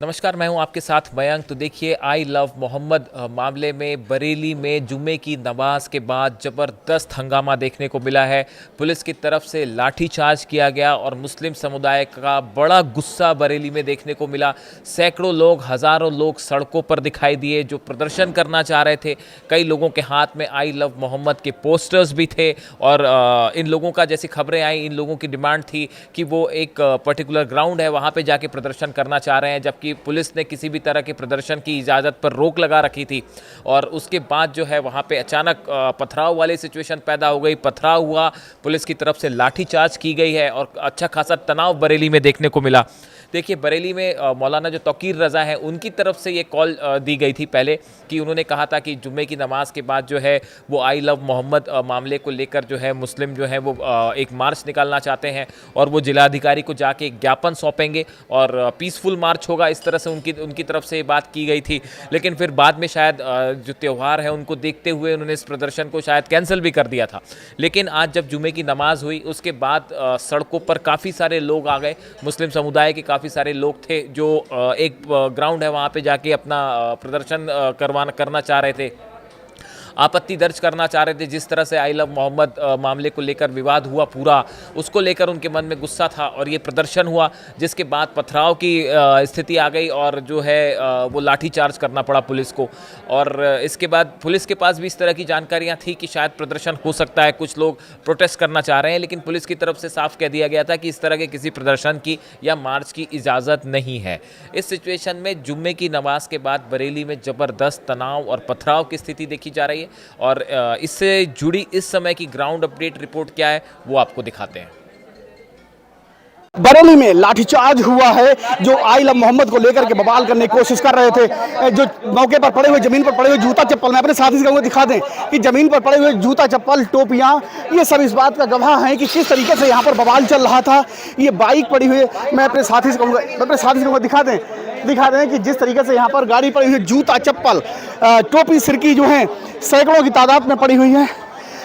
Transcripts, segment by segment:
नमस्कार, मैं हूं आपके साथ मयंक। तो देखिए, आई लव मोहम्मद मामले में बरेली में जुम्मे की नमाज के बाद ज़बरदस्त हंगामा देखने को मिला है। पुलिस की तरफ से लाठीचार्ज किया गया और मुस्लिम समुदाय का बड़ा गुस्सा बरेली में देखने को मिला। सैकड़ों लोग, हज़ारों लोग सड़कों पर दिखाई दिए जो प्रदर्शन करना चाह रहे थे। कई लोगों के हाथ में आई लव मोहम्मद के पोस्टर्स भी थे और इन लोगों का, जैसी खबरें आई, इन लोगों की डिमांड थी कि वो एक पर्टिकुलर ग्राउंड है, वहाँ पर जाके प्रदर्शन करना चाह रहे हैं, जबकि पुलिस ने किसी भी तरह के प्रदर्शन की इजाज़त पर रोक लगा रखी थी। और उसके बाद जो है वहाँ पे अचानक पथराव वाली सिचुएशन पैदा हो गई। पथराव हुआ, पुलिस की तरफ से लाठीचार्ज की गई है और अच्छा खासा तनाव बरेली में देखने को मिला। देखिए, बरेली में मौलाना जो तौकीर रज़ा हैं, उनकी तरफ से ये कॉल दी गई थी पहले, कि उन्होंने कहा था कि जुम्मे की नमाज के बाद जो है वो आई लव मोहम्मद मामले को लेकर जो है मुस्लिम जो है वो एक मार्च निकालना चाहते हैं और वो जिलाधिकारी को जाके एक ज्ञापन सौंपेंगे और पीसफुल मार्च होगा। इस तरह से उनकी तरफ से बात की गई थी। लेकिन फिर बाद में शायद जो त्यौहार है उनको देखते हुए उन्होंने इस प्रदर्शन को शायद कैंसिल भी कर दिया था। लेकिन आज जब जुम्मे की नमाज हुई, उसके बाद सड़कों पर काफ़ी सारे लोग आ गए। मुस्लिम समुदाय के काफ़ी सारे लोग थे जो एक ग्राउंड है वहाँ पे जाके अपना प्रदर्शन करना चाह रहे थे, आपत्ति दर्ज करना चाह रहे थे। जिस तरह से आई लव मोहम्मद मामले को लेकर विवाद हुआ पूरा, उसको लेकर उनके मन में गुस्सा था और ये प्रदर्शन हुआ, जिसके बाद पथराव की स्थिति आ गई और जो है वो लाठीचार्ज करना पड़ा पुलिस को। और इसके बाद पुलिस के पास भी इस तरह की जानकारियां थी कि शायद प्रदर्शन हो सकता है, कुछ लोग प्रोटेस्ट करना चाह रहे हैं, लेकिन पुलिस की तरफ से साफ कह दिया गया था कि इस तरह के किसी प्रदर्शन की या मार्च की इजाज़त नहीं है। इस सिचुएशन में जुम्मे की नमाज के बाद बरेली में ज़बरदस्त तनाव और पथराव की स्थिति देखी जा रही है और इससे जुड़ी इस समय की ग्राउंड अपडेट रिपोर्ट क्या है वो आपको दिखाते हैं। बरेली में लाठीचार्ज हुआ है। जो आई लव मोहम्मद को लेकर के बवाल करने की कोशिश कर रहे थे, जो मौके पर पड़े हुए, जमीन पर पड़े हुए जूता चप्पल, मैं अपने साथी से दिखा दें कि जमीन पर पड़े हुए जूता चप्पल, टोपियां, ये सब इस बात का गवाह हैं कि किस तरीके से यहाँ पर बवाल चल रहा था। ये बाइक पड़ी हुई है, मैं अपने साथी से कहूँगा दिखा दें कि जिस तरीके से यहाँ पर गाड़ी पड़ी हुई है, जूता चप्पल, टोपी, सिरकी जो है सैकड़ों की तादाद में पड़ी हुई है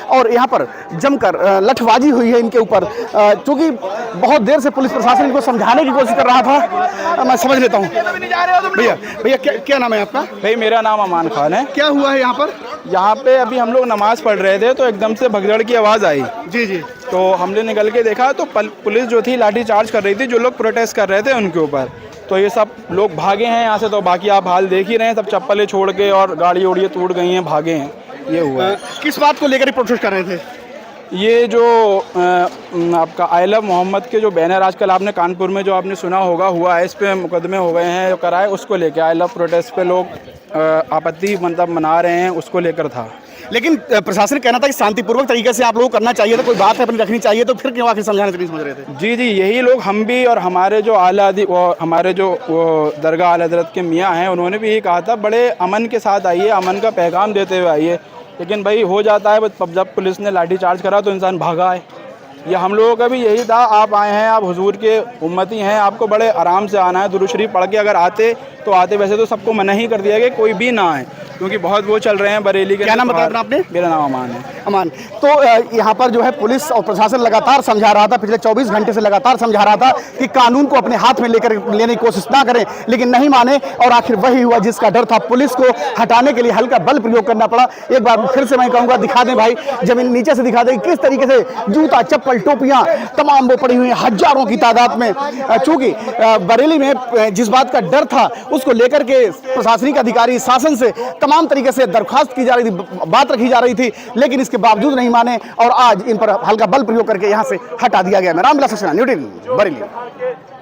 और यहाँ पर जमकर लठबाजी हुई है इनके ऊपर। क्योंकि बहुत देर से पुलिस प्रशासन इनको समझाने की कोशिश कर रहा था। मैं समझ लेता हूँ। भैया क्या नाम है आपका? भाई, मेरा नाम अमान खान है। क्या हुआ है यहाँ पर? यहाँ पे अभी हम लोग नमाज पढ़ रहे थे तो एकदम से भगदड़ की आवाज़ आई। जी। तो हमने निकल के देखा तो पुलिस जो थी लाठी चार्ज कर रही थी, जो लोग प्रोटेस्ट कर रहे थे उनके ऊपर। तो ये सब लोग भागे हैं यहाँ से। तो बाकी आप हाल देख ही रहे हैं, सब चप्पलें छोड़ के और गाड़ी उड़िए टूट गई हैं, भागे हैं। ये हुआ है। किस बात को लेकर प्रोटेस्ट कर रहे थे? ये जो आपका आई लव मोहम्मद के जो बैनर आजकल आपने कानपुर में जो आपने सुना होगा हुआ है, इस पे मुकदमे हो गए हैं जो कराए, उसको लेकर आई लव प्रोटेस्ट पे लोग आपत्ति मतलब मना रहे हैं, उसको लेकर था। लेकिन प्रशासन कहना था कि शांतिपूर्वक तरीके से आप लोगों को करना चाहिए था, कोई बात है अपनी रखनी चाहिए, तो फिर क्यों आखिर समझाने से नहीं समझ रहे थे? जी, यही लोग, हम भी और हमारे जो हमारे जो दरगाह आला हज़रत के मियाँ हैं, उन्होंने भी यही कहा था, बड़े अमन के साथ आइए, अमन का पैगाम देते हुए आइए। लेकिन भाई हो जाता है, जब पुलिस ने लाठीचार्ज करा तो इंसान भागा है। ये हम लोगों का भी यही था, आप आए हैं, आप हुजूर के उम्मती हैं, आपको बड़े आराम से आना है, दुरूद शरीफ पढ़ के अगर आते तो आते। वैसे तो सबको मना ही कर दिया कि कोई भी ना आए, क्योंकि बहुत वो चल रहे हैं बरेली के। क्या नाम बताया आपने? मेरा नाम अमान है। अमान। तो यहाँ पर जो है पुलिस और प्रशासन लगातार समझा रहा था, पिछले 24 घंटे से लगातार समझा रहा था कि कानून को अपने हाथ में लेने की कोशिश ना करें, लेकिन नहीं माने और आखिर वही हुआ जिसका डर था। पुलिस को हटाने के लिए हल्का बल प्रयोग करना पड़ा। एक बार फिर से मैं कहूँगा, दिखा दें भाई, जमीन नीचे से दिखा दें किस तरीके से जूता चप्पल टोपियाँ तमाम वो पड़ी हुई हैं हजारों की तादाद में। चूँकि बरेली में जिस बात का डर था उसको लेकर के प्रशासनिक अधिकारी शासन से तमाम तरीके से दरख्वास्त की जा रही थी, बात रखी जा रही थी, लेकिन इसके बावजूद नहीं माने और आज इन पर हल्का बल प्रयोग करके यहाँ से हटा दिया गया। मैं रामविलास सक्सेना, न्यूज़ 18 बरेली।